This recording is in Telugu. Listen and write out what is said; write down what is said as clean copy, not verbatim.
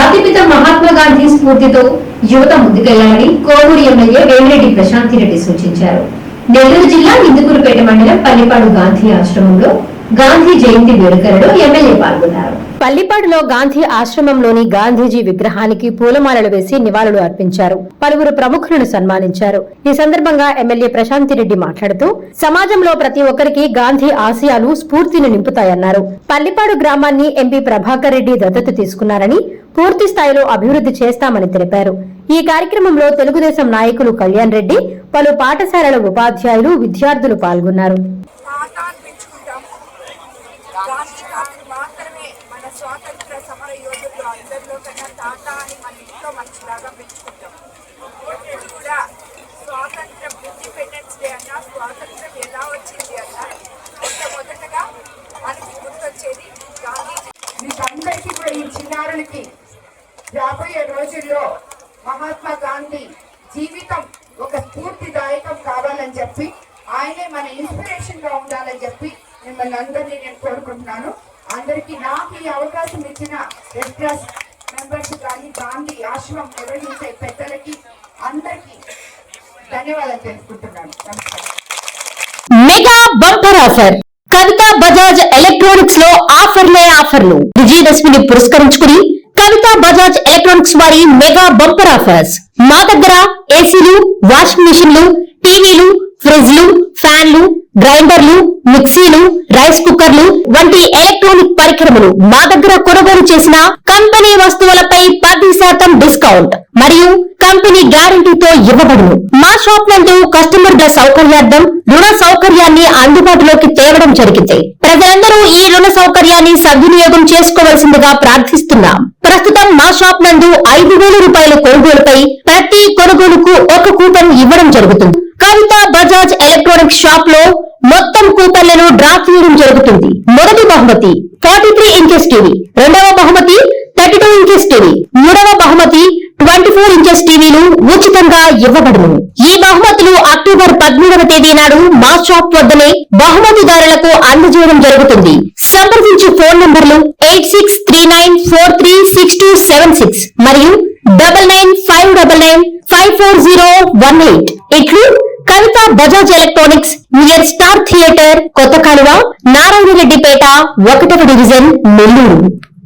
జాతిపిత మహాత్మా గాంధీ స్ఫూర్తితో యువత ముందుకెళ్లాలని కోవూరు ఎమ్మెల్యే వేమిరెడ్డి ప్రశాంతిరెడ్డి సూచించారు. నెల్లూరు జిల్లా ఇందుకూరుపేట మండలం పల్లిపాడు గాంధీ ఆశ్రమంలో గాంధీ జయంతి వేడుకలలో ఎమ్మెల్యే పాల్గొన్నారు. పల్లిపాడులో గాంధీ ఆశ్రమంలోని గాంధీజీ విగ్రహానికి పూలమాలలు వేసి నివాళులు అర్పించారు. పలువురు ప్రముఖులను సన్మానించారు. ఈ సందర్భంగా ఎమ్మెల్యే ప్రశాంతిరెడ్డి మాట్లాడుతూ సమాజంలో ప్రతి ఒక్కరికి గాంధీ ఆశయాలు స్ఫూర్తిని నింపుతాయన్నారు. పల్లిపాడు గ్రామాన్ని ఎంపీ ప్రభాకర్ రెడ్డి దత్తత తీసుకున్నారని, పూర్తి స్థాయిలో అభివృద్ధి చేస్తామని తెలిపారు. ఈ కార్యక్రమంలో తెలుగుదేశం నాయకులు కళ్యాణ్ రెడ్డి, పలు పాఠశాలల ఉపాధ్యాయులు, విద్యార్థులు పాల్గొన్నారు. స్వాతంత్ర సమర యోధులు అందరిలో కన్నా తాత అని మన ఇంట్లో మంచిలాగా పెంచుకుంటాం. ఎప్పుడు కూడా స్వాతంత్రం, ఇండిపెండెన్స్ డే అన్నా, స్వాతంత్రం ఎలా వచ్చింది అన్నా మొట్టమొదటగా మనకి గుర్తొచ్చేది గాంధీజీ. మీకందరికీ కూడా ఈ చిన్నారులకి రాబోయే రోజుల్లో మహాత్మా గాంధీ జీవితం ఒక స్ఫూర్తిదాయకం కావాలని చెప్పి, ఆయనే మన ఇన్స్పిరేషన్ గా ఉండాలని చెప్పి మిమ్మల్ని అందరినీ నేను కోరుకుంటున్నాను. అందరికీ నాకు ఈ అవకాశం ఇచ్చిన రెడ్ క్రాస్ మెంబర్స్ కానీ, గాంధీ ఆశ్రమం నిర్వహించే పెద్దలకి అందరికీ ధన్యవాదాలు తెలుసుకుంటున్నాను. మెగా బంపర్ ఆఫర్ కవితా బజాజ్ ఎలక్ట్రానిక్స్ లో ఆఫర్లు. విజయదశమిని పురస్కరించుకుని కవితా బజాజ్ ఎలక్ట్రానిక్స్ వారి మెగా బంపర్ ఆఫర్స్. మా దగ్గర ఏసీలు, వాషింగ్ మిషన్లు, టీవీలు, ఫ్రిడ్జ్లు, ఫ్యాన్లు, గ్రైండర్లు, మిక్సీలు, రైస్ కుక్కర్లు వంటి ఎలక్ట్రానిక్ పరికరములు మా దగ్గర కొనుగోలు చేసిన కంపెనీ వస్తువులపై 10% డిస్కౌంట్ మరియు కంపెనీ గ్యారంటీతో ఇవ్వబడును. మా షాప్ నందు కస్టమర్ల సౌకర్యార్థం రుణ సౌకర్యాన్ని అందుబాటులోకి తేవడం జరిగింది. ప్రజలందరూ ఈ రుణ సౌకర్యాన్ని సద్వినియోగం చేసుకోవలసిందిగా ప్రార్థిస్తున్నాం. ప్రస్తుతం మా షాప్ నందు 5,000 రూపాయల కొనుగోలుపై ప్రతి కొనుగోలుకు ఒక కూపన్ ఇవ్వడం జరుగుతుంది. కవితా బజాజ్ ఎలక్ట్రానిక్స్ షాప్ లో మొత్తం కూపన్లను డ్రా చేయడం జరుగుతుంది. మొదటి బహుమతి 43 ఇంచెస్ టీవీ, రెండవ బహుమతి 32 ఇంచెస్ టీవీ, మూడవ బహుమతి 24 ఇంచెస్ టీవీలు ఉచితంగా ఇవ్వబడును. ఈ బహుమతులు అక్టోబర్ 13వ తేదీ నాడు మా షాప్ వద్దనే బహుమతిదారులకు అందజేయడం జరుగుతుంది. సంప్రదించే ఫోన్ నంబర్లు 8639436276 మరియు 9959954018. ఇట్లు Kavitha Bajaj Electronics, near Star Theatre, కొత్త కాలువ, నారాయణ రెడ్డిపేట, 1వ డివిజన్, నెల్లూరు.